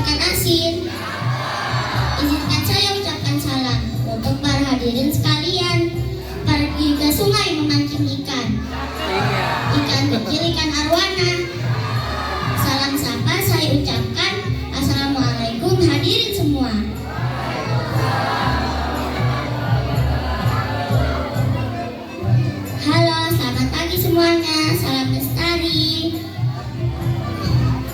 ikan asin? Izinkan saya ucapkan salam untuk para hadirin sekalian. Pergi ke sungai memancing ikan. Ikan kecil, ikan arwana. Salam sapa saya ucapkan. Assalamualaikum hadirin semua. Halo, selamat pagi semuanya. Salam lestari.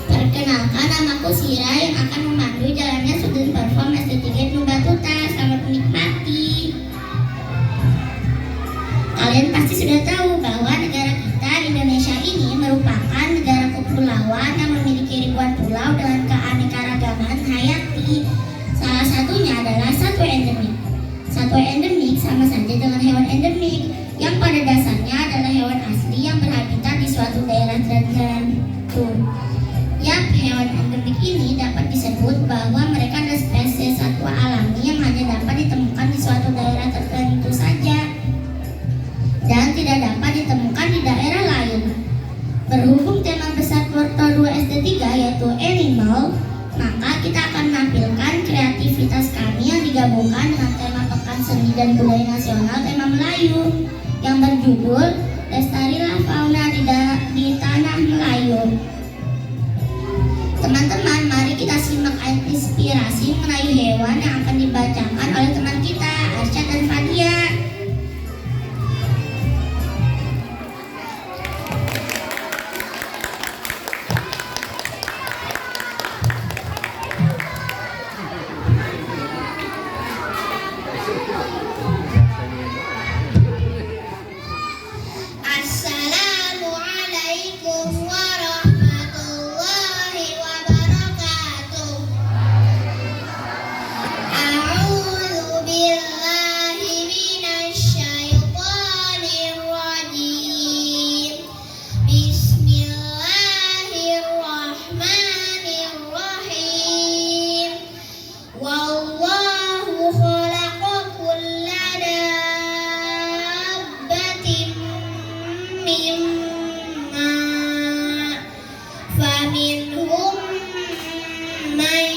Perkenalkan, namaku Sira yang akan memandu jalannya student perform SD3 Ibnu Batuta. Selamat menikmati. Kalian pasti sudah tahu bahwa negara kita Indonesia ini merupakan negara kepulauan yang memiliki ribuan pulau dengan keanekaragaman hayati. Salah satunya adalah satwa endemik. Satwa endemik sama saja dengan hewan endemik, yang pada dasarnya adalah hewan asli yang berhabitat di suatu daerah tertentu. Yap, hewan endemik ini dapat disebut bahwa mereka adalah spesies satwa alami yang hanya dapat ditemukan di suatu daerah tertentu saja dan tidak dapat ditemukan di daerah lain. Berhubung tema besar Porto 2 SD3 yaitu animal, maka kita akan menampilkan kreativitas kami yang digabungkan dengan tema Pekan Seni dan Budaya Nasional tema Melayu yang berjudul Lestarilah Fauna di Tanah Melayu. Teman-teman, mari kita simak inspirasi mengenai hewan yang akan dibacakan oleh teman kita, Arsyad dan Fadia. Assalamualaikum warahmatullahi wabarakatuh. A'udzu billahi minasyaitonir rajim. Bismillahirrahmanirrahim. Wallahu khalaqa kulla dabbatin mimma faminhum man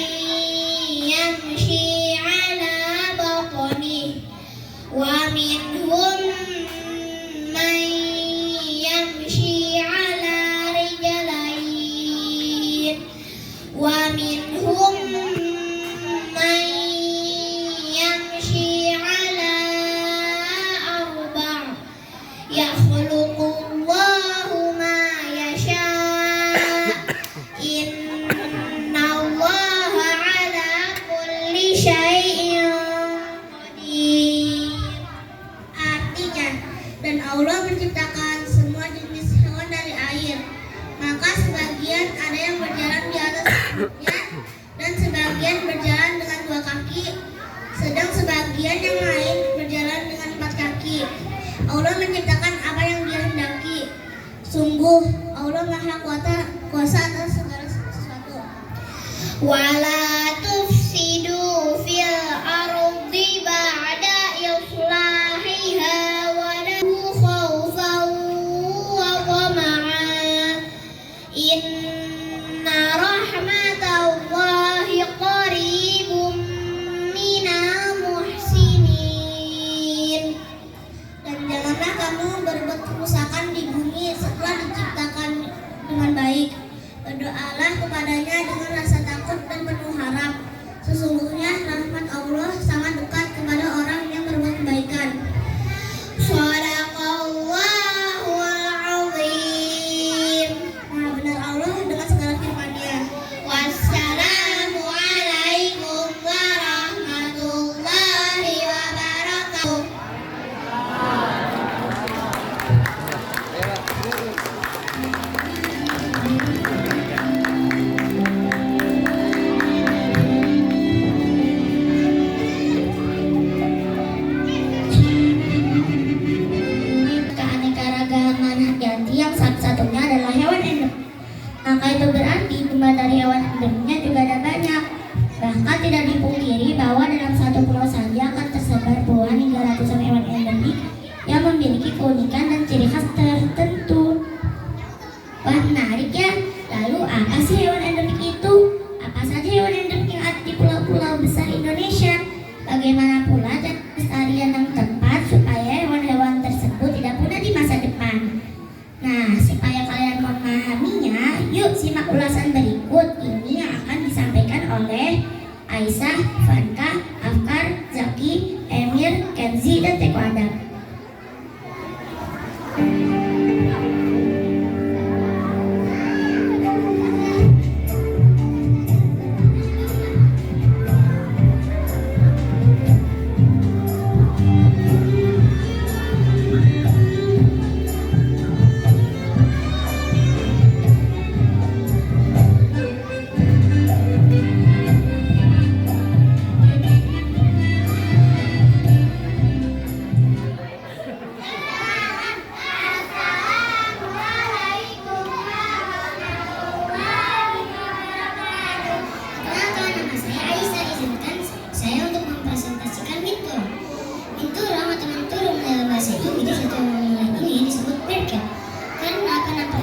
yamshi ala batnih wa minhum man yamshi ala rijlayn wa minhum man yamshi ala arba'. Yakhluqullahu ma yasha'. Innallaha ala kulli syai'in qadir. Artinya, dan Allah menciptakan semua jenis hewan dari air. Maka sebagian ada yang berjalan di atas perutnya dan sebagian berjalan dengan dua kaki, sedang sebagian yang lain berjalan dengan 4 kaki. Allah menciptakan apa yang dikehendaki. Sungguh Allah Maha Kuasa atas segala sesuatu. Wala tufsidu fil ardi ba'da islahiha wa lahu khawfan wa tama'a. Inna rahmatallahi qaribum minal muhsinin. Dan janganlah kamu berbuat kerusakan di bumi setelah diciptakan dengan baik. Berdoalah kepadanya dengan rasa takut dan penuh harap. Sesungguhnya rahmat Allah sangat dekat kepada orang yang berbuat kebaikan. Shadaqallahul azim. Maha benar Allah dengan segala firman-Nya. Wassalamualaikum warahmatullahi wabarakatuh. Keanekaragaman hayati yang satu-satunya adalah hewan endemik. Maka itu berarti jumlah dari hewan endemiknya juga ada banyak. Bahkan tidak dipungkiri bahwa dalam satu pulau saja akan tersebar puluhan hingga ratusan hewan endemik yang memiliki keunikan dan ciri khas tertentu. Wah, menarik ya. Lalu apa sih hewan endemik itu? Apa saja hewan endemik Bagaimana pula pelestarian yang tepat supaya hewan-hewan tersebut tidak punah di masa depan? Nah, supaya kalian memahaminya, yuk simak ulasan berikut ini yang akan disampaikan oleh Aisyah, Fanka, Afkar, Zaki, Emir, Kenzi, dan Teko Adam.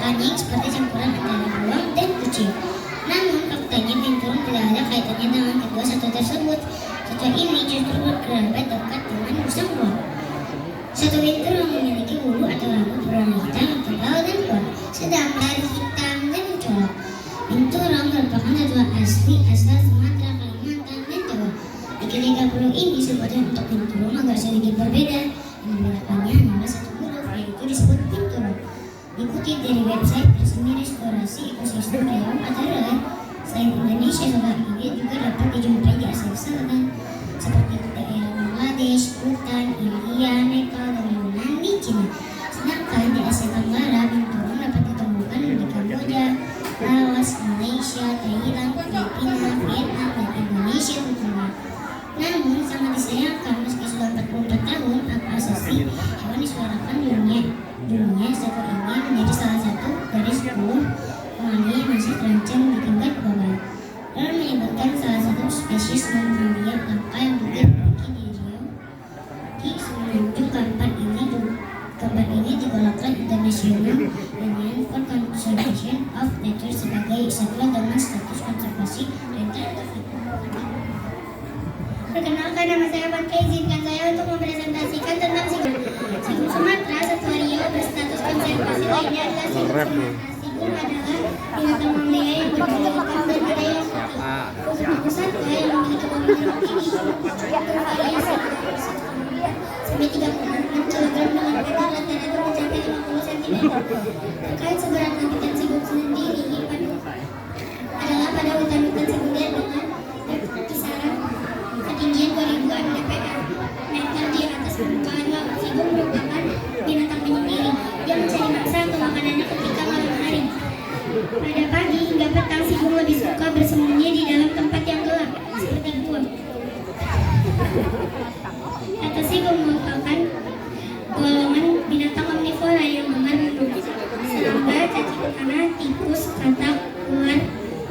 Anjing seperti campuran antara beruang dan kucing. Namun faktanya binturong tidak ada kaitannya dengan kedua satwa tersebut. Satwa ini justru berkerabat dekat dengan musang beruang. Satwa binturong memiliki bulu atau rambut berwarna hitam yang tebal dan kuat, sedangkan dari hitam dan mencolok. Binturong merupakan satwa asli asal Sumatera, Kalimantan, dan Jawa. Di ketiga pulau ini sebutan untuk binturong agak sedikit berbeda. Yang membedakannya hanyalah satu huruf, yaitu disebut binturong. Dikutip dari website resmi restorasi ekosistem hewan atau RELET, selain Indonesia, satwa ini juga dapat dijumpai di Asia Selatan seperti daerah Bangladesh, Bhutan, India, Nepal, dan Yunani, Cina. Sedangkan di Asia Tenggara, binturong dapat ditemukan di Kamboja, Laos, Malaysia, Thailand, Filipina, Vietnam, dan Indonesia tentunya. Namun sangat disayangkan meski sudah 44 tahun hak asasi hewan disuarakan dunia satwa ini menjadi salah satu dari 10 penghuni yang masih terancam di tingkat global. Lalu menyebutkan salah satu spesies mammalia langka yang juga dimiliki di Riau di semenanjung. Kabar ini digolongkan International Union for Conservation of Nature sebagai satwa dengan status konservasi rentan. Perkenalkan, nama saya Fanka. Izinkan saya untuk mempresentasikan tentang sigung. Sigung Sumatera, satwa Riau berstatus konservasi lainnya adalah sigung Sumatera. Sigung adalah binatang mammalia yang berkelompok berbeda yang putih. Untuk satwa yang memiliki pemikiran tinggi bervariasi sampai 36 kg dengan berat rata-rata mencapai 50 cm. Terkait seberat habitat sigung sendiri adalah pada hutan-hutan sekunder dengan kisaran ketinggian 2000 mdpl meter di atas permukaan laut. Sigung merupakan binatang penyendiri yang mencari mangsa atau makanannya ketika malam hari. Pada pagi hingga petang, sigung lebih suka bersembunyi di dalam tempat yang gelap seperti gua. Kata sigung merupakan golongan binatang omnivora yang gemar memburu serangga, cacing tanah, tikus, katak, ular,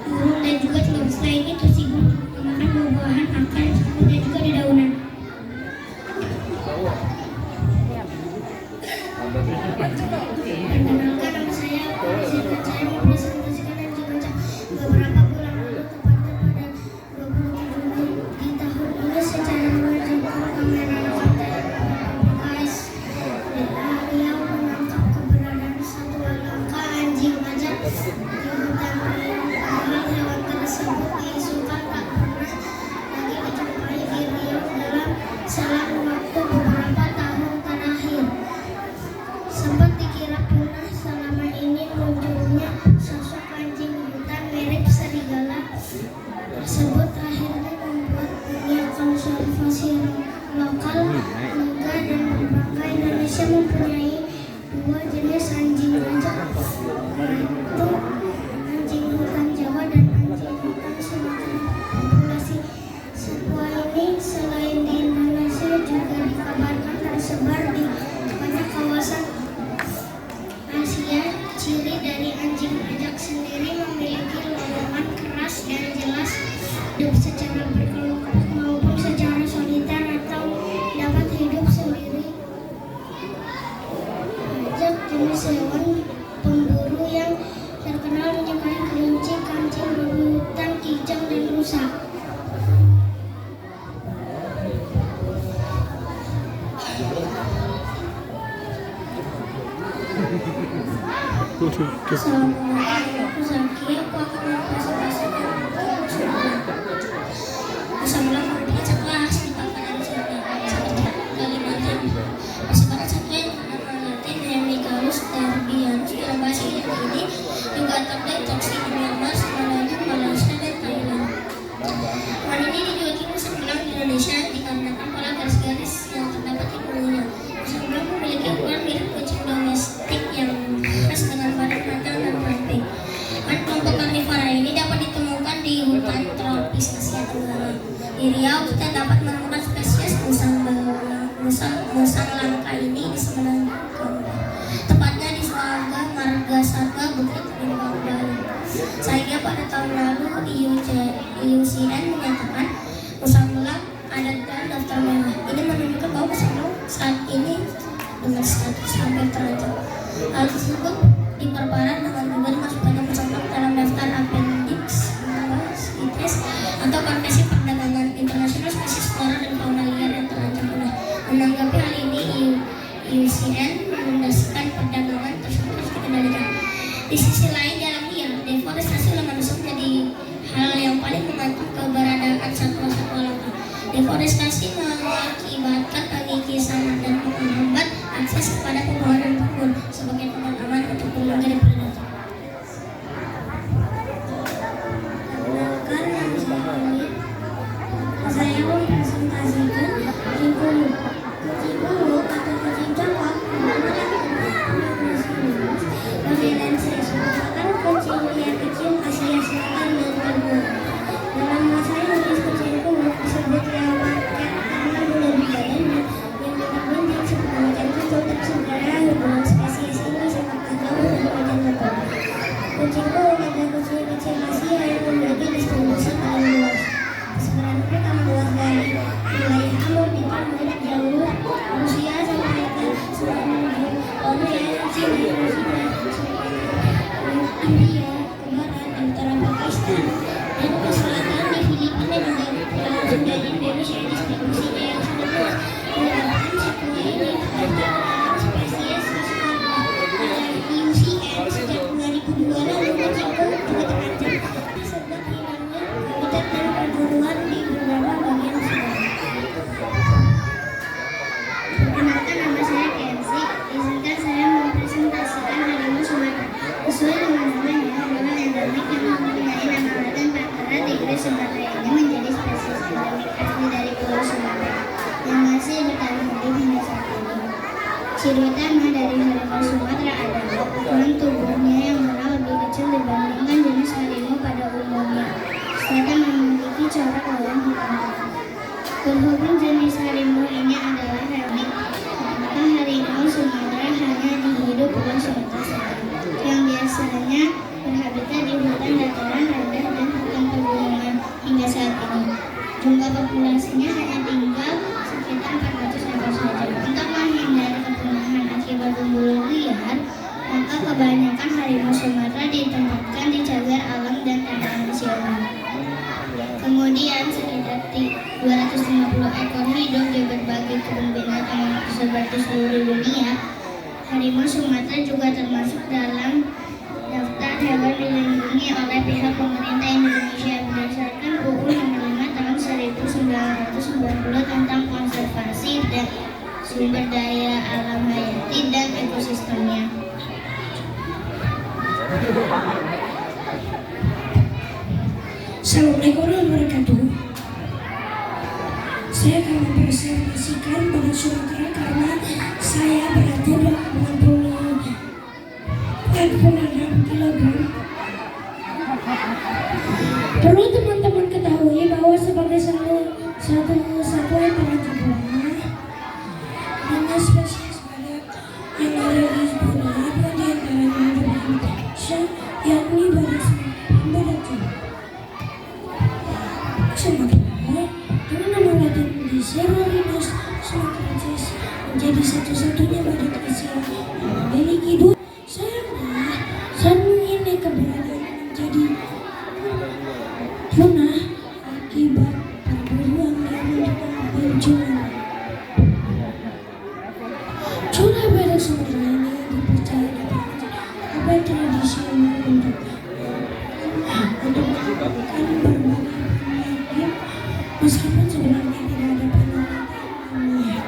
burung, dan juga telur. Selain itu, sigung memakan buah-buahan, akar, dan juga dedaunan. Perkenalkan, nama saya Izinkan saya mempresentasikan dan juga beberapa bulan lalu, tepatnya pada 27 Mei di tahun ini, secara menunjukkan kamera KS Riau menangkap keberadaan satwa langka anjing majak di hutan Riau. Hewan tersebut diisukan tak pernah lagi dijumpai di Riau dalam selang waktu beberapa tahun terakhir. Sempat dikira punah selama ini, munculnya sosok anjing hutan mirip serigala tersebut akhirnya membuat dunia konservasi lokal lega dan berbangga Indonesia mempunyai 2 jenis anjing majak, yaitu anjing hutan Jawa dan anjing hutan Sumatera. Populasi satwa ini selain di Indonesia juga dikabarkan tersebar di banyak kawasan Asia. Ciri dari anjing majak sendiri memiliki lolongan keras dan jelas dengan Assalamualaikum, aku Zaki. Aku akan mempresentasikan Usaha membuat sekelas di paparan Sunda seperti Kalimantan. Sekarang sekian nama Latin Hemigalus terbianus dalam bahasa ini juga terdeteksi di Myanmar, Malaysia, Malaysia dan Thailand. Hewan ini dijuluki musang belang di Indonesia dikarenakan pola garis-garis yang terdapat di bulunya. Musang belang memiliki ukuran mirip kucing domestik yang khas dengan badan matang dan ramping. Kelompok karnivora ini dapat ditemukan di hutan tropis Asia Tenggara. Di Riau kita dapat menemukan spesies musang langka ini di Semenanjung, tepatnya di Swaga Margasatwa, Bukit Bintang, Bali. Sehingga pada tahun lalu IUCN menyatakan musang belang ada dalam daftar merah. Ini menunjukkan bahwa musang belang saat ini dengan status hampir terancam. Hal tersebut diperparah dengan juga dimasukkannya musang belang dalam daftar Appendix CITES atau Konvensi Perdagangan Internasional Spesies Flora dan Fauna Liar yang terancam punah. Menanggapi hal ini, IUCN mendasarkan perdagangan tersebut harus dikendalikan. Di sisi lain, di alam liar, deforestasi oleh manusia menjadi hal yang paling mengancam keberadaan satwa-satwa langka. Deforestasi mengakibatkan pengikisan dan menghambat akses kepada pepohonan kebun sebagai tempat aman untuk burung dari predator. Saya mempresentasikan kucing bulu. Kucing bulu atau kucing coklat Basilensis merupakan kucing liar kecil Asia Selatan dan Timur. Dalam bahasa Inggris, kucing bulu disebut leopardcat karena bulu di badannya yang dibentuk seperti itu tersebar hubungan spesies ini sangat jauh dan panjang lebar. Kucing bulu adalah kucing kecil Asia yang memiliki distribusi paling luas. Sebenarnya mereka meluas dari wilayah Amur di timur jauh Rusia sampai ke semenanjung Korea, China, India, ke barat dan utara Pakistan, dan ke selatan di Filipina dan Pulau Sunda di Indonesia. Distribusinya yang sangat luas menyebabkan satwa ini terdapat spesies IUCN sejak 2002 lalu. Kucing bulu juga terancam sebab hilangnya habitat dan perburuan di beberapa bagian Sumatera. Perkenalkan, nama saya Kenzi. Izinkan saya mempresentasikan harimau Sumatera. Sesuai dengan namanya, hewan endemik yang mempunyai nama latin Panthera tigris sumatera ini menjadi spesies endemik asli dari Pulau Sumatera yang masih bertahan hidup hingga saat ini. Ciri utama dari harimau Sumatera adalah ukuran tubuhnya yang malah lebih kecil dibandingkan jenis harimau pada umumnya, serta memiliki corak lawan hitam. Berhubung jenis harimau ini adalah endemik, maka harimau Sumatera hanya di hidup Pulau Sumatera saja, yang biasanya berhabitat di hutan dataran rendah dan hutan pegunungan hingga saat ini. Jumlah populasinya hanya tinggal sekitar 400 ekor saja. Untuk menghindari kepunahan akibat pemburu liar, maka kebanyakan harimau Sumatera ditempatkan di cagar alam dan taman nasional. Kemudian sekitar 250 ekor hidup di berbagai kebun binatang yang tersebar di seluruh dunia. Harimau Sumatera juga termasuk dalam daftar hewan dilindungi oleh pihak pemerintah Indonesia berdasarkan UU Nomor 5 Tahun 1990 tentang konservasi dan sumber daya alam hayati dan ekosistemnya. Assalamualaikum warahmatullahi wabarakatuh. Saya akan mempresentasikan badak Sumatera karena saya beratnya 86 kg. Perlu teman-teman ketahui bahwa sebagai satu satwa yang terancam punah, dengan spesies badak yang ada di dunia, dua di antaranya ada di Indonesia, yakni badak Sumatera dengan nama latin Dicerorhinus sumatrensis menjadi satu-satunya badak Asia yang memiliki dua. Sayangnya, saat ini keberadaan menjadi punah akibat perburuan yang menggunakan pencurian. Jumlah badak Sumatera ini dipercaya dapat abad Meskipun sebenarnya tidak ada penelitian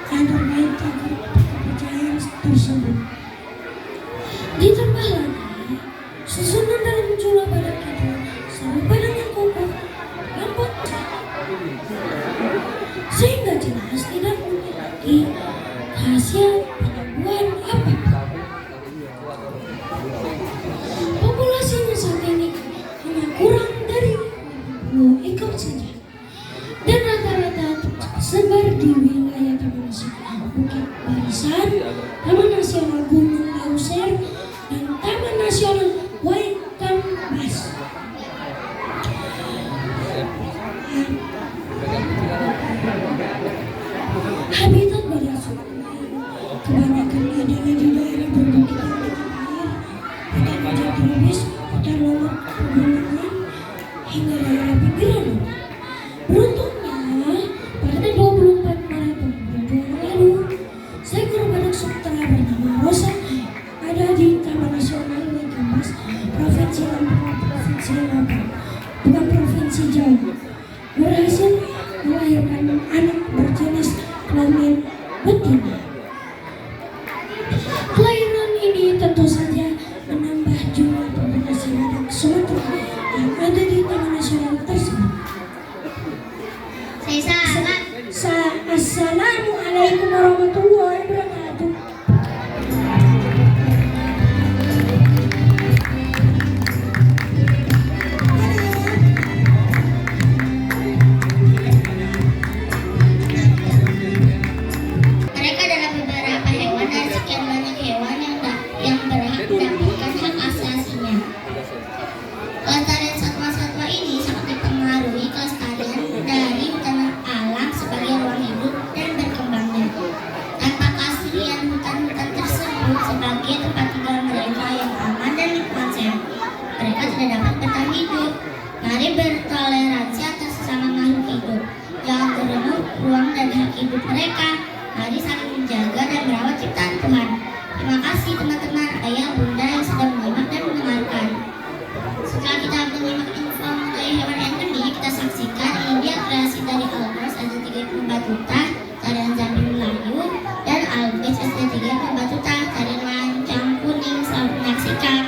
yang terkait akan kepercayaan tersebut. Ditambah lagi, susunan dalam jumlah badan itu serupa dengan kokoh yang bocor, sehingga jelas tidak memiliki hasil penyembuhan apapun. Populasinya saat ini hanya kurang dari 20 ekor saja, dan rata-rata tersebar di wilayah Taman Nasional Bukit Barisan, Taman Nasional Gunung Leuser, dan Taman Nasional Waikambas. Habitat badak suku kebanyakan adanya di daerah perbukitan dengan air, hutan hujan tropis, hutan lembab pegunungan, hingga daerah pinggiran. Beruntungnya, pada 24 Maret 2022 lalu, seekor badak sumatera bernama Rosa ada di Taman Nasional Waikambas, Provinsi Lampung, bukan Provinsi Jawa, berhasil melahirkan anak berjenis kelamin betina. Kelahiran ini tentu saja menambah jumlah populasi badak Sumatera yang ada di Taman Nasional tersebut. Assalamualaikum warahmatullahi wabarakatuh. Mereka adalah beberapa hewan dari sekian banyak hewan yang berhak mendapatkan hak asasinya. Kelestarian satwa-satwa ini sangat dipengaruhi kelestarian dari hutan alam sebagai ruang hidup dan berkembangnya. Tanpa keaslian hutan-hutan tersebut sebagai tempat tinggal mereka yang aman dan lingkungan sehat, mereka tidak dapat bertahan hidup. Mari bertoleransi atas sesama makhluk hidup. Jangan merebut ruang dan hak hidup mereka. Mari saling menjaga dan merawat ciptaan Tuhan. Terima kasih teman-teman, ayah, bunda yang sudah menyimak dan mendengarkan. Setelah kita menyimak info mengenai hewan endemik, kita saksikan ini dia kreasi dari Albers SD 3 Batuta, tarian Zambi Melayu, dan Albers SD 3 Batuta, tarian Lancang Kuning. Selamat menyaksikan.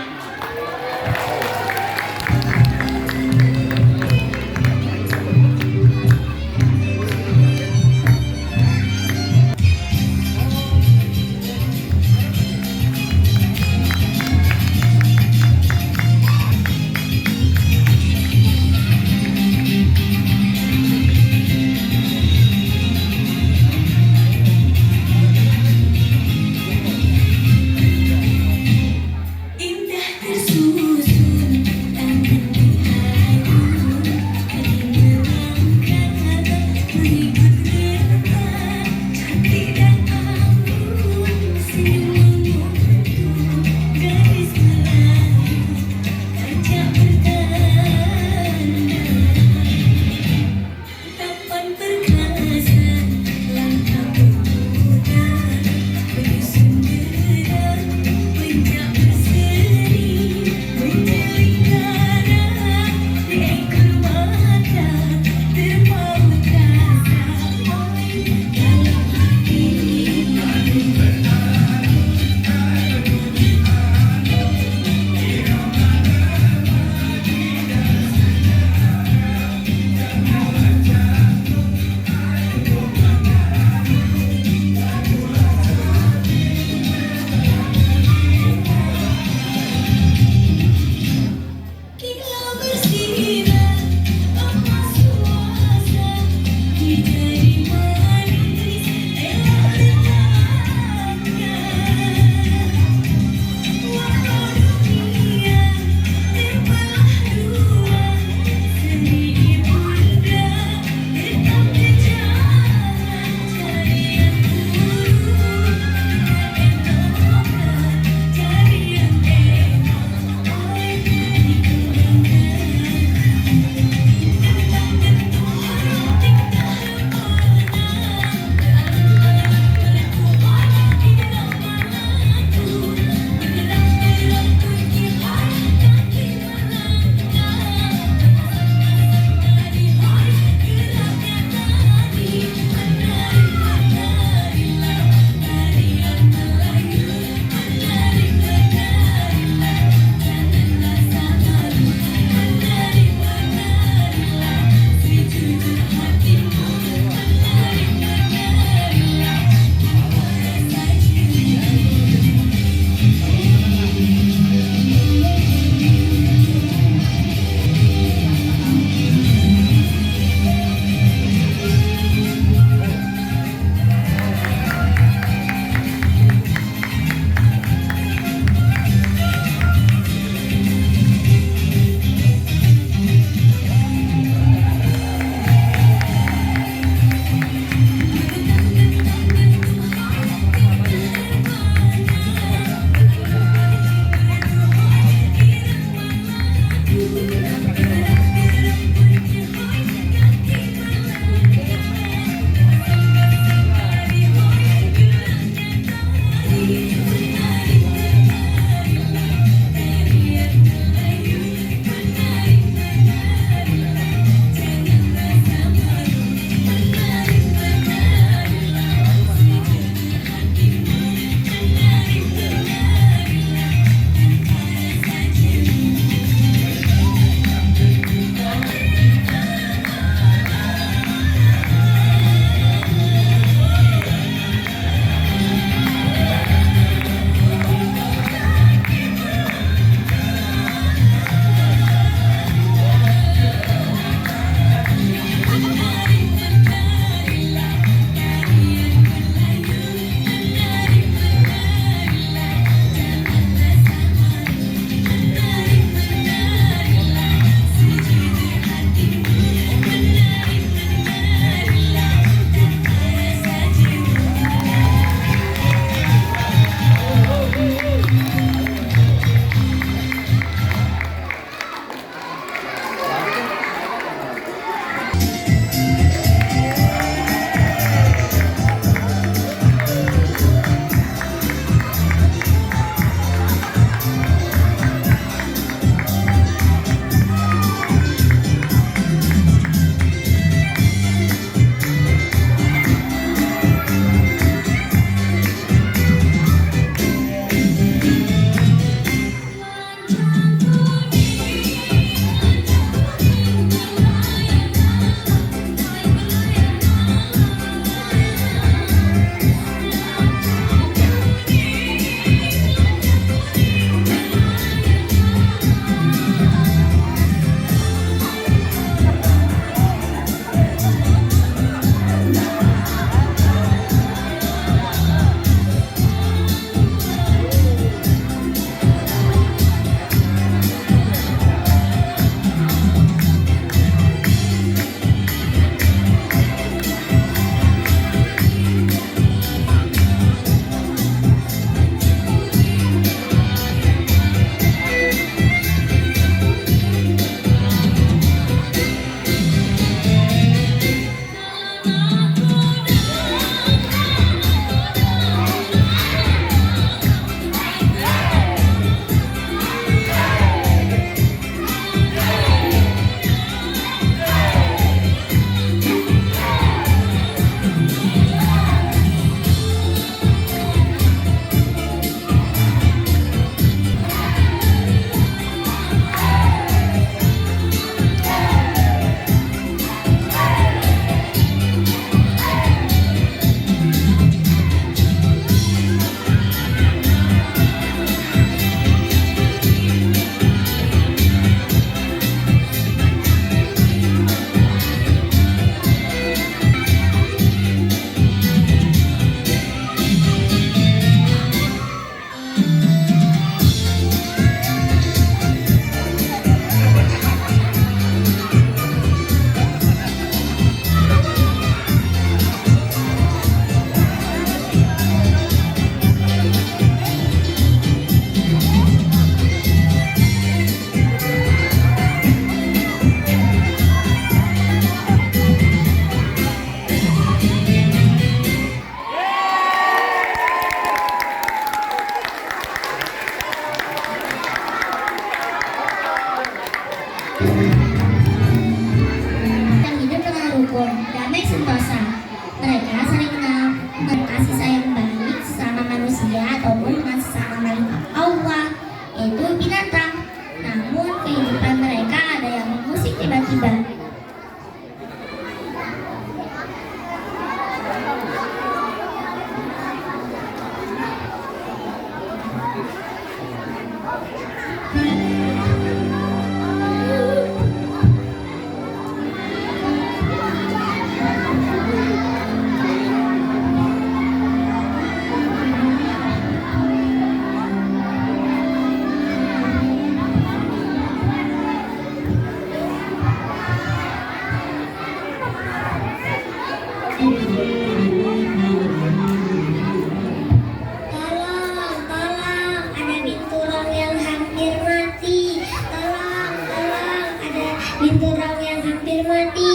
Tolong, tolong, ada binturong yang hampir mati. Tolong, tolong, ada binturong yang hampir mati.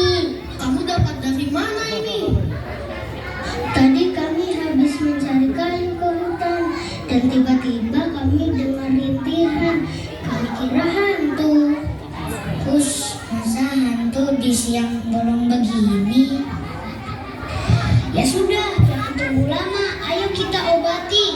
Kamu dapat dari mana ini? Tadi kami habis mencari kayu ke hutan dan tiba-tiba kami dengar rintihan. Kami kira hantu. Masa hantu di siang bolong begini? Ya sudah, jangan tunggu lama. Ayo kita obati.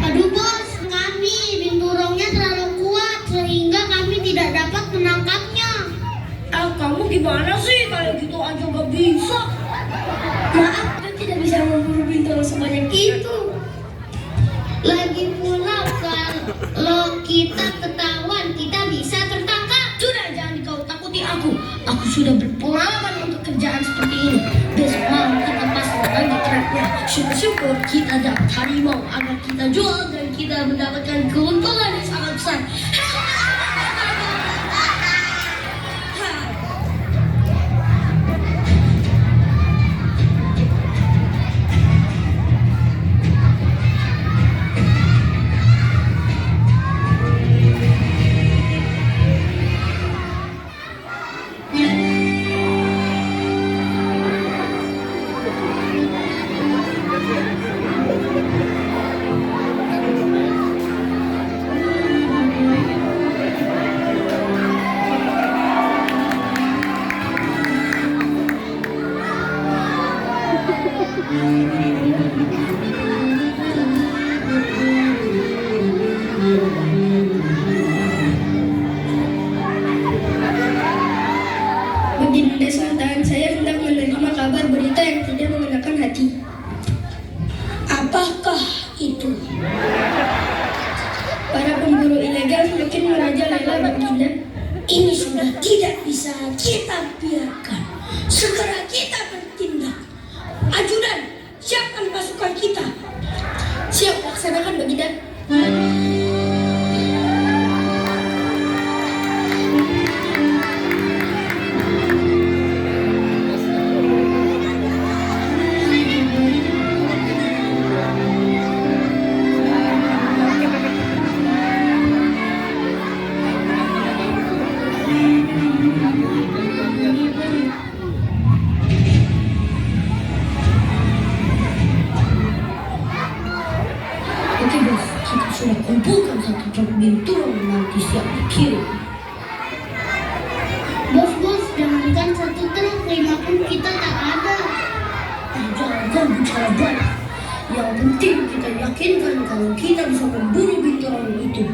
Aduh bos, kami binturongnya terlalu kuat sehingga kami tidak dapat menangkapnya. Kamu gimana sih? Kalau gitu aja gak bisa. Maaf, saya tidak bisa memburu binturong sebanyak itu. Lagi pula kalau kita ketahuan, kita bisa tertangkap. Sudah, jangan kau takuti aku. Aku sudah berpengalaman untuk kerjaan seperti ini. Besok malam kita pasang lagi trapnya. Syukur-syukur kita dapat harimau agar kita jual dan kita mendapatkan keuntungan yang sangat besar. Baginda Sultan, saya hendak menerima kabar berita yang tidak mengenakan hati. Apakah itu? Para pemburu ilegal semakin merajalela, Baginda. Ini sudah tidak bisa kita biarkan. Segera kita bertindak. Ajudan, siapkan pasukan kita. Siap, laksanakan, Baginda. Oke bos, kita sudah kumpulkan satu truk binturong nanti siap dikirim. Bos, jangankan satu truk, 5 pun kita tak ada. Jangan bicara banyak. Yang penting kita yakinkan kalau kita bisa memburu binturong itu.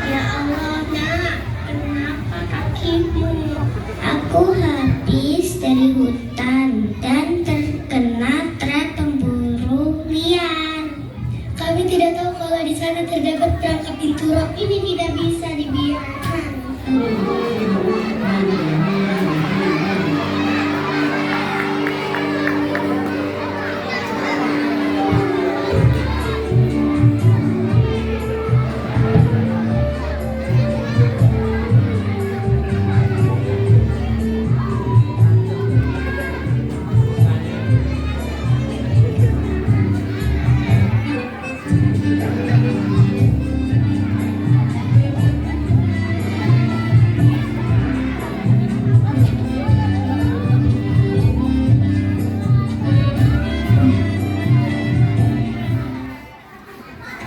Ya Allah, nak, kenapa kakimu? Aku Aku habis dari hutan dan terkena trap pemburu liar. Kami tidak tahu kalau di sana terdapat perangkap pintu roh. Ini tidak bisa dibiarkan.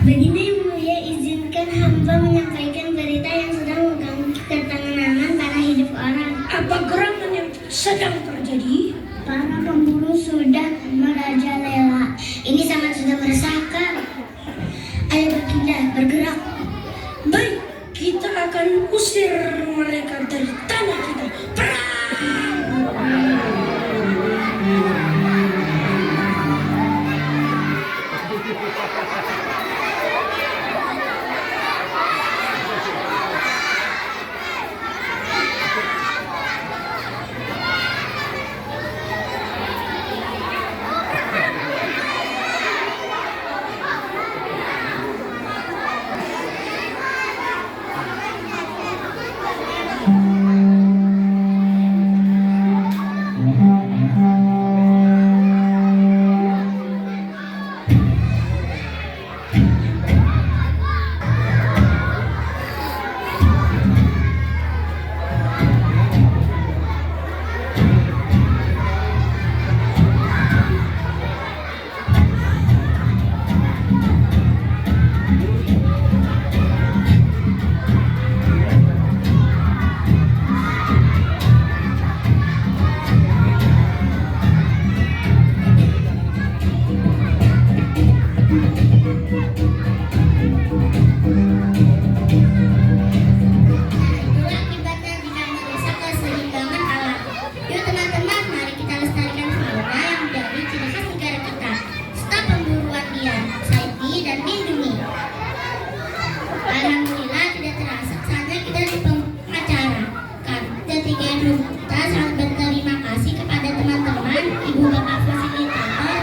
Begini Ibu Mulia, izinkan hamba menyampaikan berita yang sedang mengganggu ketenangan para hidup orang. Apa gerangan yang sedang terjadi? Para pemburu sudah merajalela. Ini sangat sudah meresahkan. Ayo berpindah, bergerak. Baik, kita akan usir mereka dari tanah kita. Perang! Itulah akibatnya jika merusak keseimbangan alam. Yuk teman-teman, mari kita lestarikan fauna yang menjadi ciri khas negara kita. Stop pemburuan liar, sayangi dan lindungi. Alhamdulillah tidak terasa saatnya kita di pengacara. Ketiga ibu kita sangat berterima kasih kepada teman-teman, ibu bapak fasilitator,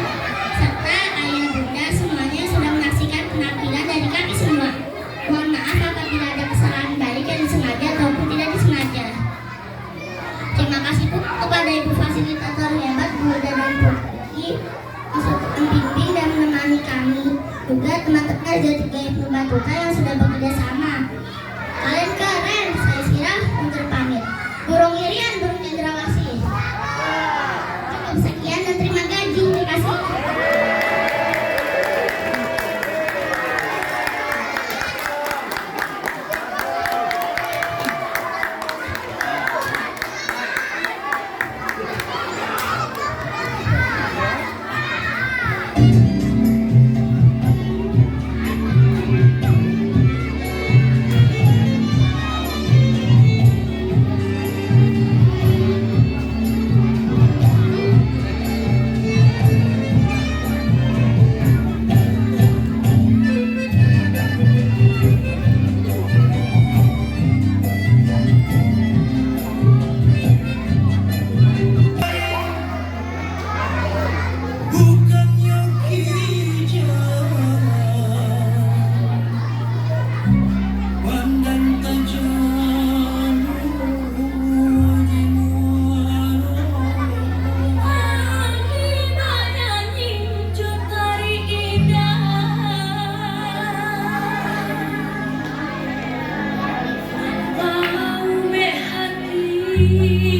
serta ayah bunda semuanya yang sudah menyaksikan penampilan dari kami semua. Mohon maaf apabila ada kesalahan baik yang disengaja ataupun tidak disengaja. Terima kasih kepada ibu fasilitator hebat Bu Huda dan Bu Kiki untuk membimbing dan menemani kami. Juga teman-teman dari tiga ibu batuta yang sudah bekerja sama. Kalian keren, saya kira untuk pamit. Burung irian, burung cendrawasih. Cukup sekian dan terima gaji. Terima kasih. Hati